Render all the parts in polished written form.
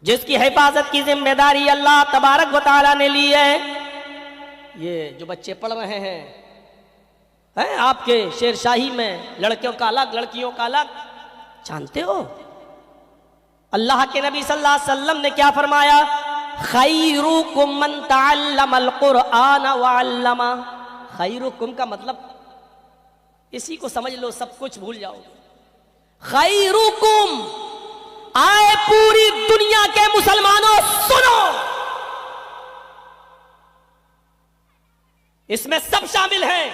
جس کی حفاظت کی ذمہ داری اللہ تبارک و تعالیٰ نے لی ہے. یہ جو بچے پڑھ رہے ہیں آپ کے شیر شاہی میں لڑکیوں کا الگ لڑکیوں کا الگ، جانتے ہو اللہ کے نبی صلی اللہ علیہ وسلم نے کیا فرمایا؟ خیرکم من تعلم القرآن وعلمہ. خیرکم کا مطلب اسی کو سمجھ لو، سب کچھ بھول جاؤ. خیرکم، آئے پوری دنیا کے مسلمانوں سنو، اس میں سب شامل ہیں.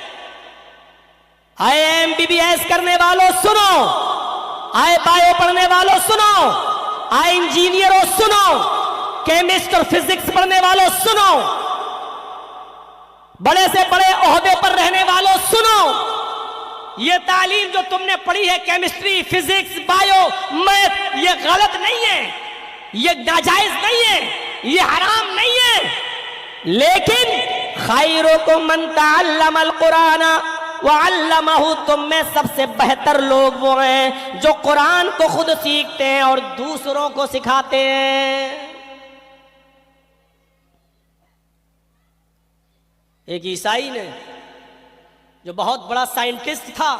آئے MBBS کرنے والوں سنو، آئے بایو پڑھنے والوں سنو، آئے انجینئروں سنو، کیمسٹ اور فزکس پڑھنے والوں سنو، بڑے سے بڑے عہدے پر رہنے والوں سنو. یہ تعلیم جو تم نے پڑھی ہے، کیمسٹری، فزکس، بایو، میتھ، یہ غلط نہیں ہے، یہ ناجائز نہیں ہے، یہ حرام نہیں ہے، لیکن خیرکم من تعلم القرآن وعلمہ، تم میں سب سے بہتر لوگ وہ ہیں جو قرآن کو خود سیکھتے ہیں اور دوسروں کو سکھاتے ہیں. ایک عیسائی نے جو بہت بڑا سائنٹسٹ تھا،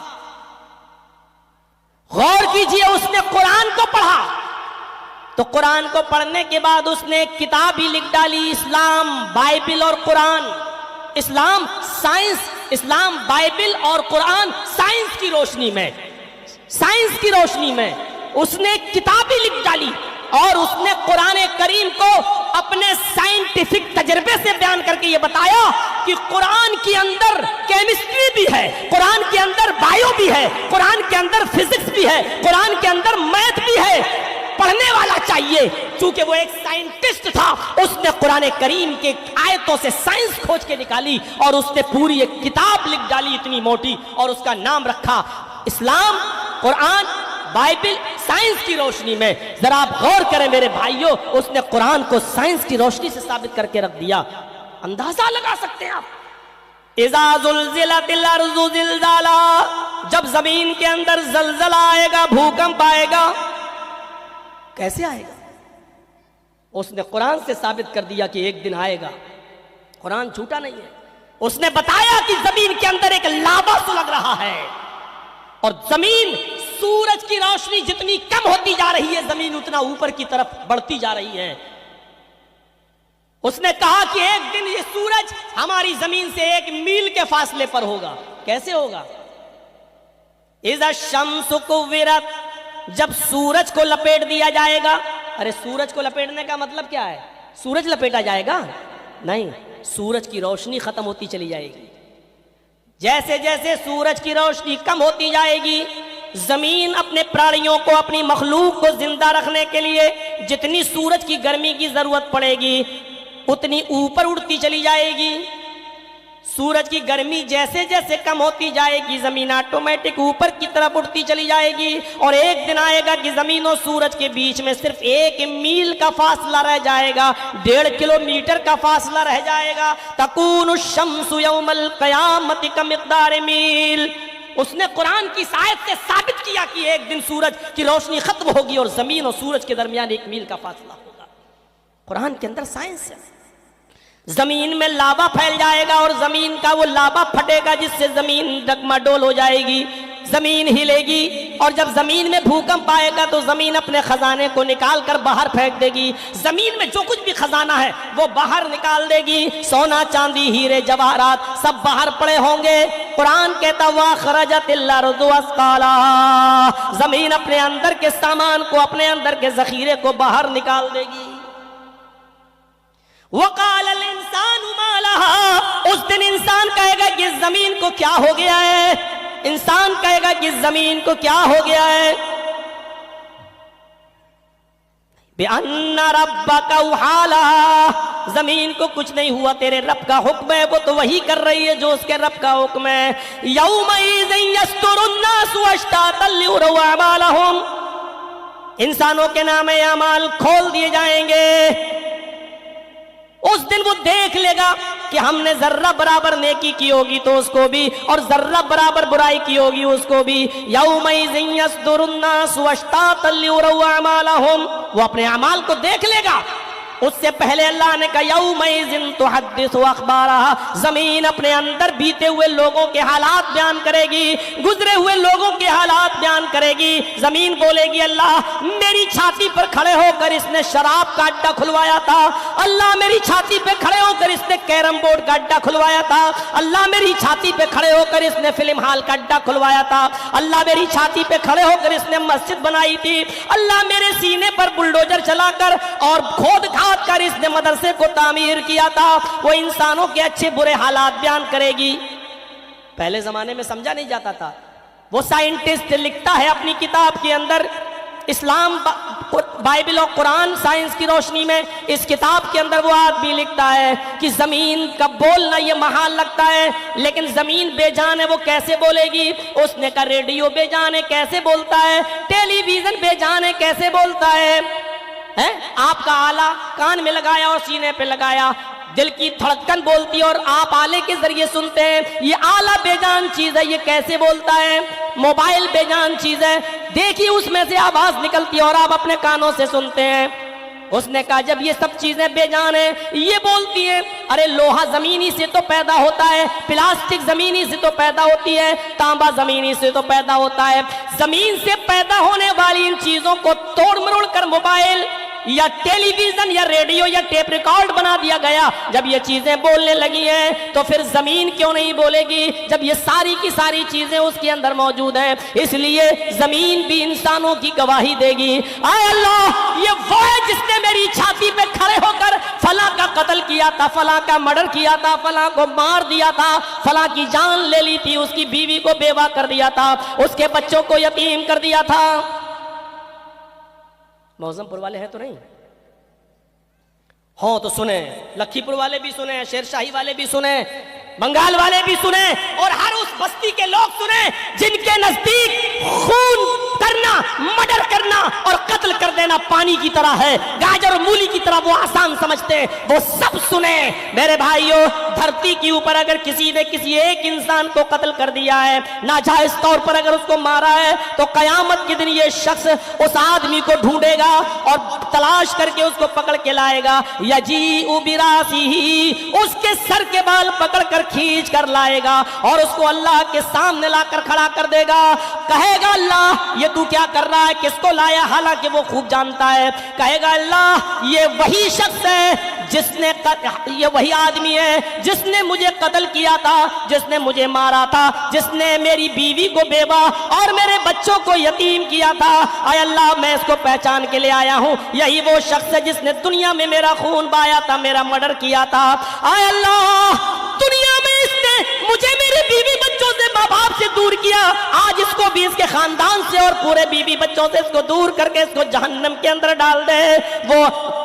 غور کیجئے، اس نے قرآن کو پڑھا تو قرآن کو پڑھنے کے بعد اس نے ایک کتاب ہی لکھ ڈالی، اسلام، بائبل اور قرآن. اسلام سائنس، اسلام بائبل اور قرآن سائنس کی روشنی میں، سائنس کی روشنی میں اس نے ایک کتاب ہی لکھ ڈالی اور اس نے قرآن کریم کو اپنے سائنٹیفک تجربے سے بیان کر کے یہ بتایا کہ قرآن کے اندر کیمسٹری بھی ہے، قرآن کے اندر بایو بھی ہے، قرآن کے اندر فزکس بھی ہے، قرآن کے اندر میتھ بھی ہے. پڑھنے والا چاہیے. چونکہ وہ ایک سائنٹسٹ تھا، اس نے قرآن کریم کے آیتوں سے سائنس کھوج کے نکالی اور اس نے پوری ایک کتاب لکھ ڈالی اتنی موٹی، اور اس کا نام رکھا اسلام، قرآن، بائبل سائنس کی روشنی میں. ذرا آپ غور کریں میرے بھائیوں، اس نے قرآن کو سائنس کی روشنی سے ثابت کر کے رکھ دیا. اندازہ لگا سکتے ہیں آپ. اذا زلزلت الارض زلزالها، جب زمین کے اندر زلزلہ آئے گا، بھوکمپ آئے گا، کیسے آئے گا؟ اس نے قرآن سے ثابت کر دیا کہ ایک دن آئے گا. قرآن جھوٹا نہیں ہے. اس نے بتایا کہ زمین کے اندر ایک لاوا سلگ رہا ہے اور زمین، سورج کی روشنی جتنی کم ہوتی جا رہی ہے، زمین اتنا اوپر کی طرف بڑھتی جا رہی ہے. اس نے کہا کہ ایک دن یہ سورج ہماری زمین سے 1 میل کے فاصلے پر ہوگا. کیسے ہوگا؟ اذا الشمس کورت، جب سورج کو لپیٹ دیا جائے گا. ارے سورج کو لپیٹنے کا مطلب کیا ہے؟ سورج لپیٹا جائے گا؟ نہیں، سورج کی روشنی ختم ہوتی چلی جائے گی. جیسے جیسے سورج کی روشنی کم ہوتی جائے گی، زمین اپنے پرانیوں کو، اپنی مخلوق کو زندہ رکھنے کے لیے جتنی سورج کی گرمی کی ضرورت پڑے گی اتنی اوپر اڑتی چلی جائے گی. سورج کی گرمی جیسے جیسے کم ہوتی جائے گی، زمین آٹومیٹک اوپر کی طرف اٹھتی چلی جائے گی، اور ایک دن آئے گا کہ زمین و سورج کے بیچ میں صرف 1 میل کا فاصلہ رہ جائے گا، 1.5 کلومیٹر کا فاصلہ رہ جائے گا. تکون الشمس یوم القیامت کمقدار میل. اس نے قرآن کی آیت سے ثابت کیا کہ ایک دن سورج کی روشنی ختم ہوگی اور زمین اور سورج کے درمیان 1 میل کا فاصلہ ہوگا. قرآن کے اندر سائنس ہے. زمین میں لاوا پھیل جائے گا اور زمین کا وہ لاوا پھٹے گا جس سے زمین ڈگمڈول ہو جائے گی، زمین ہلے گی، اور جب زمین میں بھوکمپ آئے گا تو زمین اپنے خزانے کو نکال کر باہر پھینک دے گی. زمین میں جو کچھ بھی خزانہ ہے وہ باہر نکال دے گی. سونا، چاندی، ہیرے، جواہرات سب باہر پڑے ہوں گے. قرآن کہتا وَأَخْرَجَتِ الْأَرْضُ أَثْقَالَهَا، زمین اپنے اندر کے سامان کو، اپنے اندر کے ذخیرے کو باہر نکال دے گی. وَقَالَ الْإِنسَانُ مَا لَهَا، اس دن انسان کہے گا کہ زمین کو کیا ہو گیا ہے؟ انسان کہے گا کہ زمین کو کیا ہو گیا ہے؟ بِأَنَّ رَبَّكَ أَوْحَىٰ، زمین کو کچھ نہیں ہوا، تیرے رب کا حکم ہے، وہ تو وہی کر رہی ہے جو اس کے رب کا حکم ہے. يَوْمَئِذٍ يَصْدُرُ النَّاسُ أَشْتَاتًا لِيُرَوْا أَعْمَالَهُمْ، انسانوں کے نام اعمال کھول دیے جائیں گے. اس دن وہ دیکھ لے گا کہ ہم نے ذرہ برابر نیکی کی ہوگی تو اس کو بھی، اور ذرہ برابر برائی کی ہوگی اس کو بھی۔ یومئذ یصدر الناس اشتاتا لیروا اعمالہم، وہ اپنے اعمال کو دیکھ لے گا۔ اس سے پہلے اللہ نے کہا یومئذ تحدث اخبارہا، زمین اپنے اندر بیتے ہوئے لوگوں کے حالات بیان کرے گی، گزرے ہوئے لوگوں کے حالات بیان کرے گی۔ زمین بولے گی اللہ میری چھاتی پر کھڑے ہو کر اس نے شراب کا اڈا کھلوایا تھا، اللہ میری چھاتی پہ کھڑے ہو کر اس نے کیرم بورڈ کا اڈا کھلوایا تھا، اللہ میری چھاتی پہ کھڑے ہو کر اس نے فلم ہال کا اڈا کھلوایا تھا، اللہ میری چھاتی پہ کھڑے ہو کر اس نے مسجد بنائی تھی، اللہ میرے سینے پر بلڈوزر چلا کر اور کھود کھاد کر اس نے مدرسے کو تعمیر کیا تھا۔ وہ انسانوں کے اچھے برے حالات بیان کرے گی۔ پہلے زمانے میں سمجھا نہیں جاتا تھا، وہ سائنٹسٹ لکھتا ہے اپنی کتاب کے اندر، اسلام بائبل اور قرآن سائنس کی روشنی میں، اس کتاب کے اندر وہ آدمی لکھتا ہے کہ زمین کا بولنا یہ محال لگتا ہے، لیکن زمین بے جان ہے وہ کیسے بولے گی؟ اس نے کہا ریڈیو بے جان ہے کیسے بولتا ہے، ٹیلی ویژن بے جان ہے کیسے بولتا ہے؟ آپ کا آلہ کان میں لگایا اور سینے پہ لگایا، دل کی دھڑکن بولتی ہے اور آپ آلے کے ذریعے سنتے ہیں، یہ آلہ بے جان چیز ہے، یہ کیسے بولتا ہے؟ موبائل بے جان چیز ہے، دیکھیے اس میں سے آواز نکلتی ہے اور آپ اپنے کانوں سے سنتے ہیں۔ اس نے کہا جب یہ سب چیزیں بے جان ہیں یہ بولتی ہیں، ارے لوہا زمینی سے تو پیدا ہوتا ہے، پلاسٹک زمینی سے تو پیدا ہوتی ہے، تانبا زمینی سے تو پیدا ہوتا ہے، زمین سے پیدا ہونے والی ان چیزوں کو توڑ مروڑ کر موبائل یا ٹیلی ویژن یا ریڈیو یا ٹیپ ریکارڈ بنا دیا گیا۔ جب یہ چیزیں بولنے لگی ہیں تو پھر زمین کیوں نہیں بولے گی جب یہ ساری کی ساری چیزیں اس کے اندر موجود ہیں؟ اس لیے زمین بھی انسانوں کی گواہی دے گی، اے اللہ یہ وہ ہے جس نے میری چھاتی پہ کھڑے ہو کر فلاں کا قتل کیا تھا، فلاں کا مرڈر کیا تھا، فلاں کو مار دیا تھا، فلاں کی جان لے لی تھی، اس کی بیوی کو بیوہ کر دیا تھا، اس کے بچوں کو یتیم کر دیا تھا۔ موزم پور والے ہیں تو نہیں؟ ہوں تو سنیں، لکھی پور والے بھی سنیں، شیر شاہی والے بھی سنیں، بنگال والے بھی سنیں، اور ہر اس بستی کے لوگ سنیں جن کے نزدیک خون کرنا، مرڈر کرنا اور قتل کر دینا پانی کی طرح ہے، گاجر اور مولی کی طرح وہ آسان سمجھتے ہیں، وہ سب سنیں۔ میرے بھائیو، دھرتی کے اوپر اگر کسی نے کسی ایک انسان کو قتل کر دیا ہے، ناجائز طور پر اگر اس کو مارا ہے، تو قیامت کے دن یہ شخص اس آدمی کو ڈھونڈے گا اور تلاش کر کے اس کو پکڑ کے لائے گا، یجیء براسہ، اس کے سر کے بال پکڑ کر کھینچ کر لائے گا اور اس کو اللہ کے سامنے لا کر کھڑا کر دے گا، کہے گا اللہ یہ تو کیا کر رہا ہے، کس کو لایا؟ حالانکہ وہ خوب جانتا ہے، کہے گا اللہ یہ وہی شخص ہے جس نے، یہ وہی آدمی ہے جس نے مجھے قتل کیا تھا، جس نے مجھے مارا تھا، جس نے میری بیوی کو بیوہ اور میرے بچوں کو یتیم کیا تھا، اے اللہ میں اس کو پہچان کے لے آیا ہوں، یہی وہ شخص ہے جس نے دنیا میں میرا خون بہایا تھا، میرا مرڈر کیا تھا، اے اللہ دنیا میں اس نے مجھے میرے بیوی بچوں سے، ماں باپ سے دور کیا، آج اس کو بھی اس کے خاندان سے اور پورے بیوی بچوں سے اس کو دور کر کے اس کو جہنم کے اندر ڈال دے۔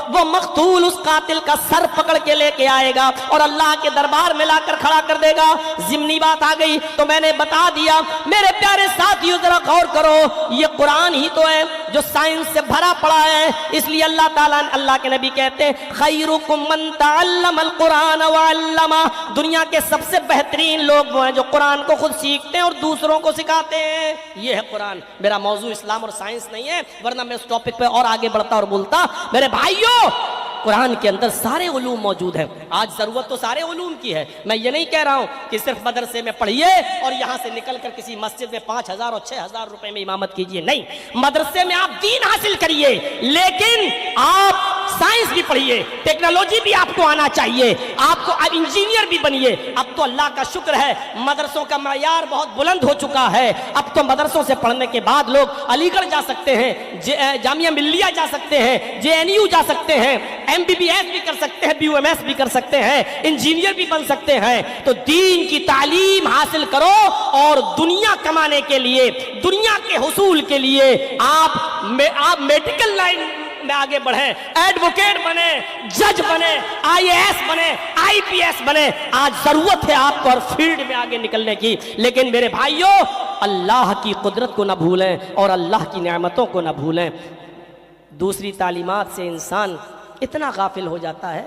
وہ مقتول اس قاتل کا سر پکڑ کے لے کے آئے گا اور اللہ کے دربار میں لا کر کھڑا کر دے گا۔ ضمنی بات آ گئی تو میں نے بتا دیا۔ میرے پیارے ساتھیو ذرا غور کرو، یہ قرآن ہی تو ہے جو سائنس سے بھرا پڑا ہے، اس لیے اللہ تعالیٰ، اللہ کے نبی کہتے ہیں خیرکم من تعلم القرآن وعلمہ، دنیا کے سب سے بہترین لوگ وہ ہیں جو قرآن کو خود سیکھتے ہیں اور دوسروں کو سکھاتے ہیں۔ یہ ہے قرآن۔ میرا موضوع اسلام اور سائنس نہیں ہے، ورنہ میں اس ٹاپک پہ اور آگے بڑھتا اور بولتا۔ میرے بھائیو، قرآن کے اندر سارے علوم موجود ہیں۔ آج ضرورت تو سارے علوم کی ہے، میں یہ نہیں کہہ رہا ہوں کہ صرف مدرسے میں پڑھیے اور یہاں سے نکل کر کسی مسجد میں 5,000 اور 6,000 روپے میں امامت کیجئے، نہیں، مدرسے میں آپ دین حاصل کریے، لیکن آپ سائنس بھی پڑھیے، ٹیکنالوجی بھی آپ کو آنا چاہیے، آپ کو انجینئر بھی بنیے۔ اب تو اللہ کا شکر ہے مدرسوں کا معیار بہت بلند ہو چکا ہے، اب تو مدرسوں سے پڑھنے کے بعد لوگ علی گڑھ جا سکتے ہیں، جامعہ ملیہ جا سکتے ہیں، JNU جا سکتے ہیں، MBBS بھی کر سکتے ہیں، BUMS بھی کر سکتے ہیں، انجینئر بھی بن سکتے ہیں۔ تو دین کی تعلیم حاصل کرو اور دنیا کمانے کے لیے، دنیا کے حصول کے لیے آپ میڈیکل لائن میں آگے بڑھیں، ایڈوکیٹ بنے، جج بنے، IAS بنے، IPS بنے۔ آج ضرورت ہے آپ کو ہر فیلڈ میں آگے نکلنے کی، لیکن میرے بھائیوں اللہ کی قدرت کو نہ بھولیں اور اللہ کی نعمتوں کو نہ بھولیں۔ دوسری تعلیمات سے انسان اتنا غافل ہو جاتا ہے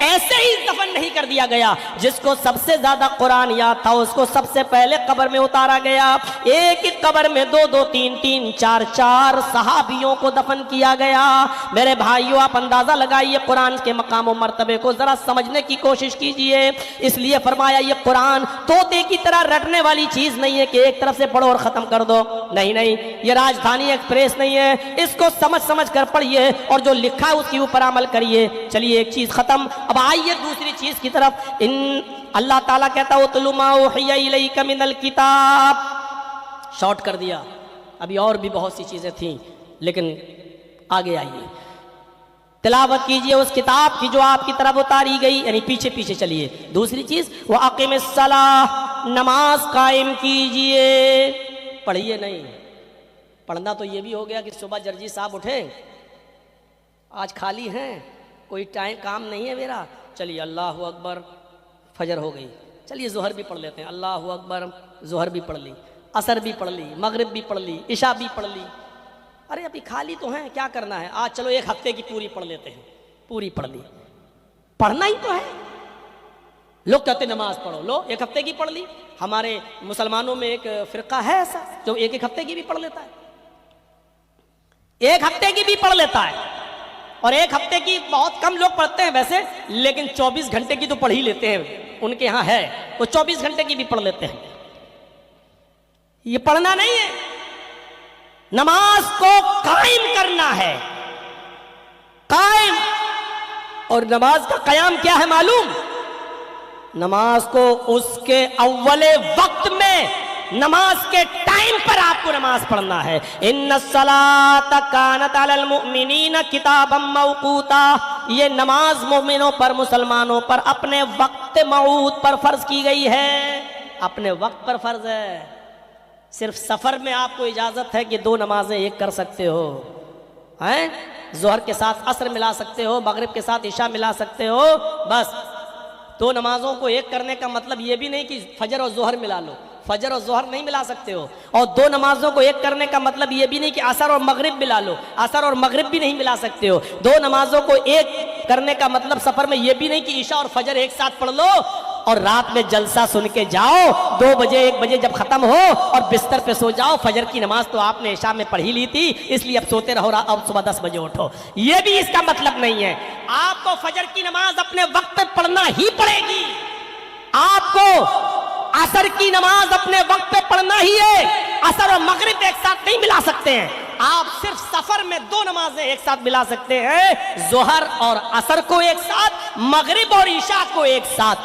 ایسے ہی دفن نہیں کر دیا گیا. جس کو سب سے زیادہ قرآن یاد تھا اس کو سب سے پہلے قبر میں اتارا گیا. ایک ایک قبر میں 2 2 3 3 4 4 صحابیوں کو دفن کیا گیا. میرے بھائیوں آپ اندازہ لگائیے قرآن کے مقام و مرتبے کو ذرا سمجھنے کی کوشش کیجئے. اس لیے فرمایا یہ قرآن طوطے کی طرح رٹنے والی چیز نہیں ہے کہ ایک طرف سے پڑھو اور ختم کر دو. نہیں نہیں، یہ راجدھانی ایکسپریس نہیں ہے. اس کو سمجھ سمجھ کر پڑھیے اور جو لکھا ہے اس کے اوپر عمل کریے. چلیے ایک چیز ختم. اب آئیے دوسری چیز کی طرف. اللہ تعالیٰ کہتا ہے وَاتْلُ مَا أُوحِيَ إِلَيْكَ مِنَ الْكِتَابِ. شارٹ کر دیا. ابھی اور بھی بہت سی چیزیں تھیں لیکن آگے آئیے. تلاوت کیجئے اس کتاب کی جو آپ کی طرف اتاری گئی، یعنی پیچھے پیچھے چلیے. دوسری چیز وَأَقِمِ الصَّلَاةَ، نماز قائم کیجئے. پڑھیے نہیں، پڑھنا تو یہ بھی ہو گیا کہ صبح جرجی صاحب اٹھے، آج خالی ہیں، کوئی ٹائم کام نہیں ہے میرا، چلیے اللہ اکبر، فجر ہو گئی، چلیے ظہر بھی پڑھ لیتے ہیں، اللہ اکبر، ظہر بھی پڑھ لی، عصر بھی پڑھ لی، مغرب بھی پڑھ لی، عشاء بھی پڑھ لی. ارے ابھی خالی تو ہیں، کیا کرنا ہے آج؟ چلو ایک ہفتے کی پوری پڑھ لیتے ہیں. پوری پڑھ لی، پڑھنا ہی تو ہے. لوگ کہتے نماز پڑھو، لو ایک ہفتے کی پڑھ لی. ہمارے مسلمانوں میں ایک فرقہ ہے ایسا جو ایک ایک ہفتے کی بھی پڑھ لیتا ہے، ایک ہفتے کی بھی پڑھ لیتا ہے. اور ایک ہفتے کی بہت کم لوگ پڑھتے ہیں ویسے، لیکن 24 گھنٹے کی تو پڑھ ہی لیتے ہیں. ان کے ہاں ہے وہ 24 گھنٹے کی بھی پڑھ لیتے ہیں. یہ پڑھنا نہیں ہے، نماز کو قائم کرنا ہے. قائم. اور نماز کا قیام کیا ہے معلوم؟ نماز کو اس کے اول وقت میں، نماز کے ٹائم پر آپ کو نماز پڑھنا ہے. ان الصلاۃ کانت علی المؤمنین کتابا موقوتا. یہ نماز مومنوں پر، مسلمانوں پر اپنے وقت موعود پر فرض کی گئی ہے. اپنے وقت پر فرض ہے. صرف سفر میں آپ کو اجازت ہے کہ 2 نمازیں ایک کر سکتے ہو، ہیں؟ ظہر کے ساتھ عصر ملا سکتے ہو، مغرب کے ساتھ عشاء ملا سکتے ہو. بس 2 نمازوں کو ایک کرنے کا مطلب یہ بھی نہیں کہ فجر اور ظہر ملا لو. فجر اور ظہر نہیں ملا سکتے ہو. اور 2 نمازوں کو ایک کرنے کا مطلب یہ بھی نہیں کہ عصر اور مغرب ملا لو. عصر اور مغرب بھی نہیں ملا سکتے ہو. 2 نمازوں کو ایک کرنے کا مطلب سفر میں یہ بھی نہیں کہ عشاء اور فجر ایک ساتھ پڑھ لو اور رات میں جلسہ سن کے جاؤ، 2 بجے 1 بجے جب ختم ہو اور بستر پہ سو جاؤ. فجر کی نماز تو آپ نے عشاء میں پڑھ ہی لی تھی، اس لیے اب سوتے رہو، اب صبح 10 بجے اٹھو. یہ بھی اس کا مطلب نہیں ہے. آپ کو فجر کی نماز اپنے وقت پہ پڑھنا ہی پڑے گی. آپ کو عصر کی نماز اپنے وقت پہ پڑھنا ہی ہے. عصر اور مغرب ایک ساتھ نہیں ملا سکتے ہیں. آپ صرف سفر میں 2 نمازیں ایک ساتھ ملا سکتے ہیں، ظہر اور عصر کو ایک ساتھ، مغرب اور عشاء کو ایک ساتھ.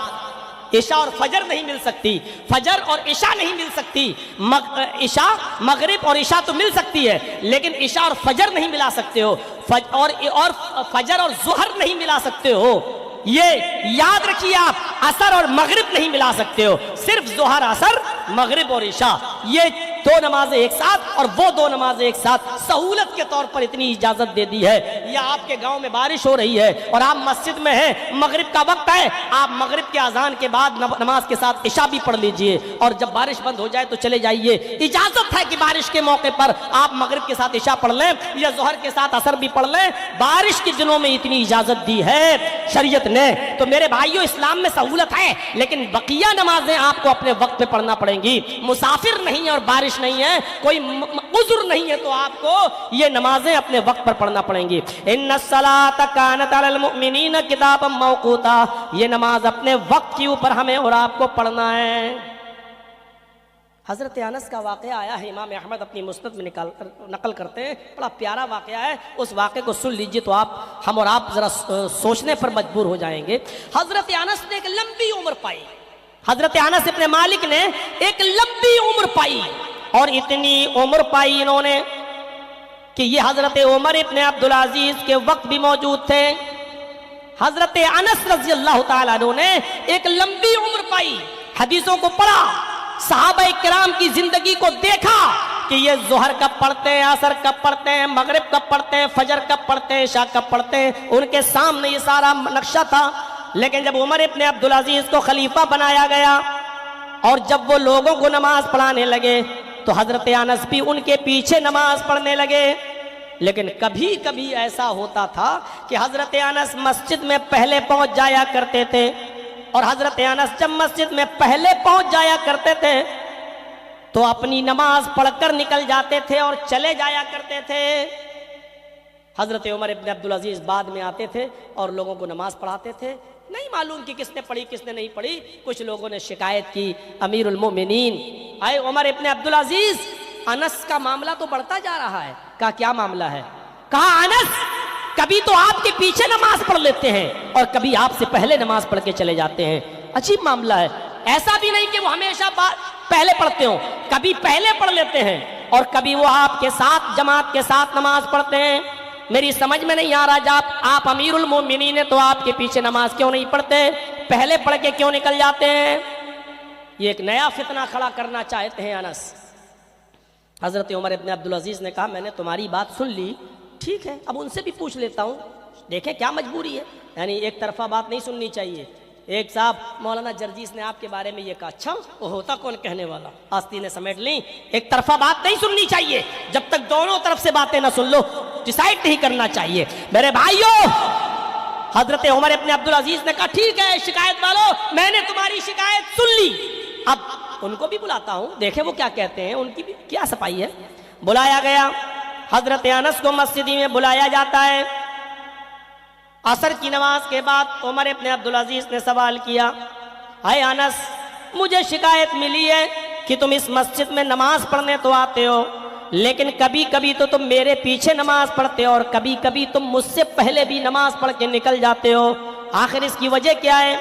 عشاء اور فجر نہیں مل سکتی، فجر اور عشاء نہیں مل سکتی. عشاء مغرب اور عشاء تو مل سکتی ہے لیکن عشاء اور فجر نہیں ملا سکتے ہو. اور فجر اور ظہر نہیں ملا سکتے ہو. یہ یاد رکھیے آپ، عصر اور مغرب نہیں ملا سکتے ہو. صرف ظہر، عصر، مغرب اور عشاء، یہ 2 نمازیں ایک ساتھ اور وہ 2 نمازیں ایک ساتھ. سہولت کے طور پر اتنی اجازت دے دی ہے. یا آپ کے گاؤں میں بارش ہو رہی ہے اور آپ مسجد میں ہیں، مغرب کا وقت ہے، آپ مغرب کے اذان کے بعد نماز کے ساتھ عشاء بھی پڑھ لیجئے اور جب بارش بند ہو جائے تو چلے جائیے. اجازت ہے کہ بارش کے موقع پر آپ مغرب کے ساتھ عشاء پڑھ لیں یا ظہر کے ساتھ عصر بھی پڑھ لیں. بارش کے دنوں میں اتنی اجازت دی ہے شریعت نے. تو میرے بھائیوں، اسلام میں سہولت ہے لیکن بقیہ نمازیں آپ کو اپنے وقت پہ پڑھنا پڑیں گی. مسافر نہیں ہے اور بارش نہیں ہے، کوئی عذر نہیں ہے، تو آپ کو یہ نمازیں اپنے وقت پر پڑھنا پڑیں گی. ان الصلاۃ کانت علی المؤمنین کتابا موقوتا. یہ نماز اپنے وقت کے اوپر ہمیں اور آپ کو پڑھنا ہے. حضرت انس کا واقعہ آیا ہے، امام احمد اپنی مسند میں نقل کرتے ہیں. بڑا پیارا واقعہ ہے. اس واقعے کو سن لیجئے تو ہم اور آپ ذرا سوچنے پر مجبور ہو جائیں گے. حضرت انس نے ایک لمبی عمر پائی. حضرت انس ابن مالک نے ایک لمبی عمر پائی اور اتنی عمر پائی انہوں نے کہ یہ حضرت عمر ابن عبدالعزیز کے وقت بھی موجود تھے. حضرت انس رضی اللہ تعالیٰ عنہ نے ایک لمبی عمر پائی، حدیثوں کو پڑھا، صحابہ کرام کی زندگی کو دیکھا کہ یہ ظہر کب پڑھتے ہیں، عصر کب پڑھتے ہیں، مغرب کب پڑھتے ہیں، فجر کب پڑھتے ہیں، عشاء کب پڑھتے ہیں. ان کے سامنے یہ سارا نقشہ تھا. لیکن جب عمر ابن عبدالعزیز کو خلیفہ بنایا گیا اور جب وہ لوگوں کو نماز پڑھانے لگے تو حضرت انس بھی ان کے پیچھے نماز پڑھنے لگے. لیکن کبھی کبھی ایسا ہوتا تھا کہ حضرت انس مسجد میں پہلے پہنچ جایا کرتے تھے، اور حضرت انس جب مسجد میں پہلے پہنچ جایا کرتے تھے تو اپنی نماز پڑھ کر نکل جاتے تھے اور چلے جایا کرتے تھے۔ حضرت عمر ابن عبدالعزیز بعد میں آتے تھے اور لوگوں کو نماز پڑھاتے تھے۔ نہیں معلوم کہ کس نے پڑھی کس نے نہیں پڑھی، کچھ لوگوں نے شکایت کی، امیر المومنین اے عمر ابن عبدالعزیز، انس کا معاملہ تو بڑھتا جا رہا ہے۔ کہا کیا معاملہ ہے؟ کہا انس کبھی تو آپ کے پیچھے نماز پڑھ لیتے ہیں اور کبھی آپ سے پہلے نماز پڑھ کے چلے جاتے ہیں، عجیب معاملہ ہے۔ ایسا بھی نہیں کہ وہ ہمیشہ پہلے پڑھتے ہوں، کبھی پہلے پڑھ لیتے ہیں اور کبھی وہ آپ کے ساتھ جماعت کے ساتھ نماز پڑھتے ہیں۔ میری سمجھ میں نہیں آ رہا، جب آپ امیر المومنین ہیں تو آپ کے پیچھے نماز کیوں نہیں پڑھتے، پہلے پڑھ کے کیوں نکل جاتے ہیں؟ یہ ایک نیا فتنہ کھڑا کرنا چاہتے ہیں انس۔ حضرت عمر ابن عبدالعزیز نے کہا میں نے تمہاری بات سن لی، ٹھیک ہے اب ان سے بھی پوچھ لیتا ہوں، دیکھیں کیا مجبوری ہے، یعنی ایک طرفہ بات نہیں سننی چاہیے۔ ایک صاحب مولانا جرجیس نے آپ کے بارے میں یہ کہا، اچھا وہ ہوتا کون کہنے والا، آستینیں سمیٹ لیں، ایک طرفہ بات نہیں سننی چاہیے، جب تک دونوں طرف سے باتیں نہ سن لو ڈیسائیڈ نہیں کرنا چاہیے۔ میرے بھائیوں، حضرت عمر ابن عبدالعزیز نے کہا ٹھیک ہے شکایت والو، میں نے تمہاری شکایت سن لی، اب ان کو بھی بلاتا ہوں، دیکھیں وہ کیا کہتے ہیں، ان کی بھی کیا صفائی ہے۔ بلایا گیا، حضرت انس کو مسجد میں بلایا جاتا ہے۔ عصر کی نماز کے بعد عمر ابن عبدالعزیز نے سوال کیا، اے انس مجھے شکایت ملی ہے کہ تم اس مسجد میں نماز پڑھنے تو آتے ہو، لیکن کبھی کبھی تو تم میرے پیچھے نماز پڑھتے ہو اور کبھی کبھی تم مجھ سے پہلے بھی نماز پڑھ کے نکل جاتے ہو، آخر اس کی وجہ کیا ہے؟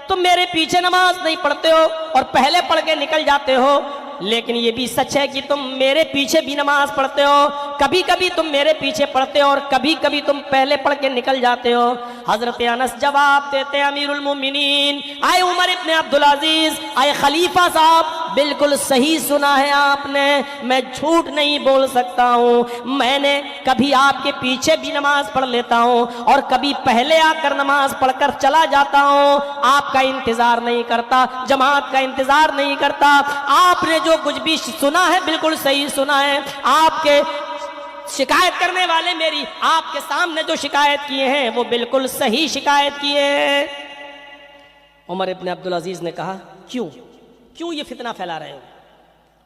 تم میرے پیچھے نماز نہیں پڑھتے ہو اور پہلے پڑھ کے نکل جاتے ہو، لیکن یہ بھی سچ ہے کہ تم میرے پیچھے بھی نماز پڑھتے ہو، کبھی کبھی تم میرے پیچھے پڑھتے ہو اور کبھی کبھی تم پہلے پڑھ کے نکل جاتے ہو۔ حضرت انس جواب دیتے ہیں، امیر المومنین اے عمر ابن عبدالعزیز، اے خلیفہ صاحب، بالکل صحیح سنا ہے آپ نے، میں جھوٹ نہیں بول سکتا ہوں، میں نے کبھی آپ کے پیچھے بھی نماز پڑھ لیتا ہوں اور کبھی پہلے آ کر نماز پڑھ کر چلا جاتا ہوں، آپ کا انتظار نہیں کرتا، جماعت کا انتظار نہیں کرتا، آپ نے جو کچھ بھی سنا ہے بالکل صحیح سنا ہے، آپ کے شکایت کرنے والے میری آپ کے سامنے جو شکایت کیے ہیں وہ بالکل صحیح شکایت کیے ہیں۔ عمر ابن عبدالعزیز نے کہا کیوں یہ فتنہ پھیلا رہے ہو؟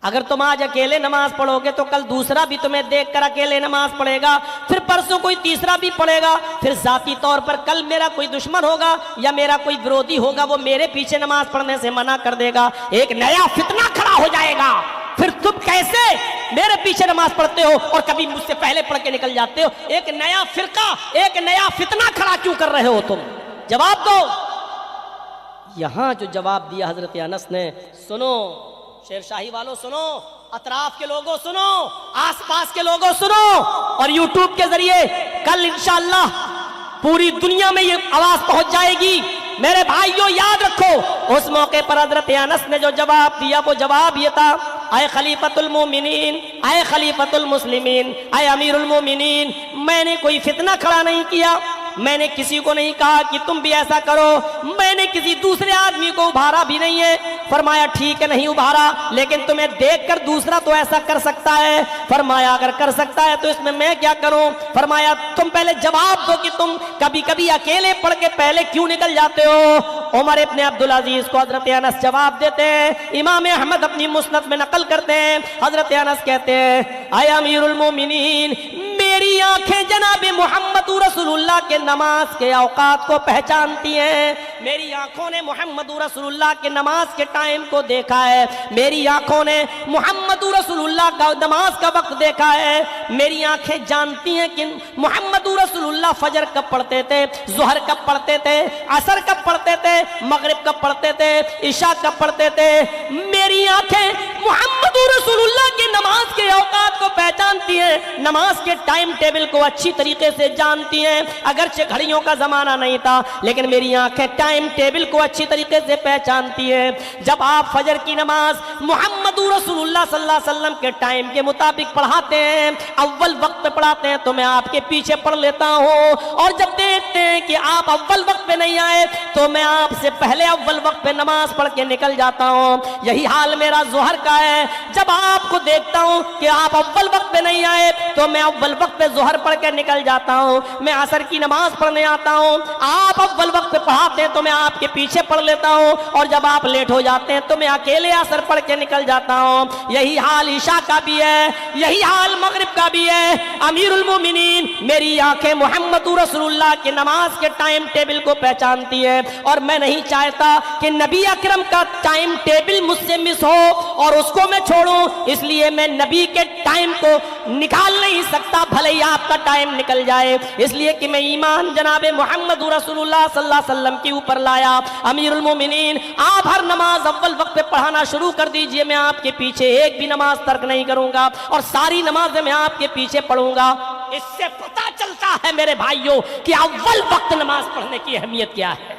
اگر تم آج اکیلے نماز پڑھو گے تو کل دوسرا بھی تمہیں دیکھ کر اکیلے نماز پڑھے گا، پھر پرسوں کوئی تیسرا بھی پڑھے گا، پھر ذاتی طور پر کل میرا کوئی دشمن ہوگا یا میرا کوئی ورودی ہوگا، وہ میرے پیچھے نماز پڑھنے سے منع کر دے گا، ایک نیا فتنہ کھڑا ہو جائے گا، پھر تم کیسے میرے پیچھے نماز پڑھتے ہو اور کبھی مجھ سے پہلے پڑھ کے نکل جاتے ہو؟ ایک نیا فرقہ، ایک نیا فتنہ کھڑا کیوں کر رہے ہو تم؟ جواب دو۔ یہاں جو جواب دیا حضرت انس نے، سنو شیر شاہی والوں سنو، اطراف کے لوگوں سنو، آس پاس کے لوگوں سنو، اور یوٹیوب کے ذریعے کل انشاءاللہ پوری دنیا میں یہ آواز پہنچ جائے گی۔ میرے بھائیوں یاد رکھو، اس موقع پر حضرت انس نے جو جواب دیا وہ جواب یہ تھا، اے خلیفۃ المومنین، اے خلیفۃ المسلمین، اے امیر المومنین، میں نے کوئی فتنہ کھڑا نہیں کیا، میں نے کسی کو نہیں کہا کہ تم بھی ایسا کرو، میں نے کسی دوسرے آدمی کو ابھارا بھی نہیں ہے۔ فرمایا ٹھیک ہے نہیں ابھارا، لیکن تمہیں دیکھ کر دوسرا تو ایسا کر سکتا ہے۔ فرمایا اگر کر سکتا ہے تو اس میں کیا کروں؟ فرمایا تم پہلے جواب دو کہ تم کبھی کبھی اکیلے پڑھ کے پہلے کیوں نکل جاتے ہو؟ عمر ابن عبدالعزیز کو حضرت انس جواب دیتے ہیں، امام احمد اپنی مسند میں نقل کرتے ہیں، حضرت انس کہتے ہیں، اے امیر المومنین، میری آنکھیں جناب محمد رسول اللہ کے نماز کے اوقات کو پہچانتی ہیں، میری آنکھوں نے محمد رسول اللہ کے نماز کے ٹائم کو دیکھا ہے، میری آنکھوں نے محمد رسول اللہ کا نماز کا وقت دیکھا ہے، میری آنکھیں جانتی ہیں کہ محمد رسول اللہ فجر کب پڑھتے تھے، ظہر کب پڑھتے تھے، عصر کب پڑھتے تھے، مغرب کب پڑھتے تھے، عشاء کب پڑھتے تھے، میری آنکھیں محمد رسول اللہ کی نماز کے اوقات کو پہچانتی ہیں، نماز کے ٹائم ٹیبل کو اچھی طریقے سے جانتی ہیں، اگرچہ گھڑیوں کا زمانہ نہیں تھا لیکن میری آنکھیں ٹائم ٹیبل کو اچھی طریقے سے پہچانتی ہیں۔ جب آپ فجر کی نماز محمد رسول اللہ صلی اللہ علیہ وسلم کے ٹائم کے مطابق پڑھاتے ہیں، اول وقت پہ پڑھاتے ہیں تو میں آپ کے پیچھے پڑھ لیتا ہوں، اور جب دیکھتے ہیں کہ آپ اول وقت پہ نہیں آئے تو میں آپ سے پہلے اول وقت پہ نماز پڑھ کے نکل جاتا ہوں۔ یہی حال میرا ظہر کا ہے، جب آپ کو دیکھتا ہوں کہ آپ اول وقت پہ نہیں آئے تو میں اول وقت پہ ظہر پڑھ کے نکل جاتا ہوں، میں عصر کی نماز پڑھنے آتا ہوں، آپ اول وقت پہ پڑھاتے ہیں تو میں آپ کے پیچھے پڑھ لیتا ہوں، اور جب آپ لیٹ ہو جاتے ہیں تو میں اکیلے عصر پڑھ کے نکل جاتا ہوں۔ یہی حال عشاء کا بھی ہے، یہی حال مغرب کا بھی ہے۔ امیر المومنین میری آنکھیں محمد رسول اللہ کے نماز کے ٹائم ٹیبل کو پہچانتی ہے، اور میں نہیں چاہتا کہ نبی اکرم کا ٹائم ٹیبل مجھ سے مس ہو اور اس کو میں چھوڑوں، اس لیے میں نبی کے ٹائم کو نکال نہیں سکتا، بھلے ہی آپ کا ٹائم نکل جائے، اس لیے کہ میں ایمان جناب محمد رسول اللہ صلی اللہ علیہ وسلم کے اوپر لایا۔ امیر المومنین آپ ہر نماز اول وقت پہ پڑھانا شروع کر دیجئے، میں آپ کے پیچھے ایک بھی نماز ترک نہیں کروں گا، اور ساری نمازیں میں آپ کے پیچھے پڑھوں گا۔ اس سے پتہ چلتا ہے میرے بھائیوں کہ اول وقت نماز پڑھنے کی اہمیت کیا ہے۔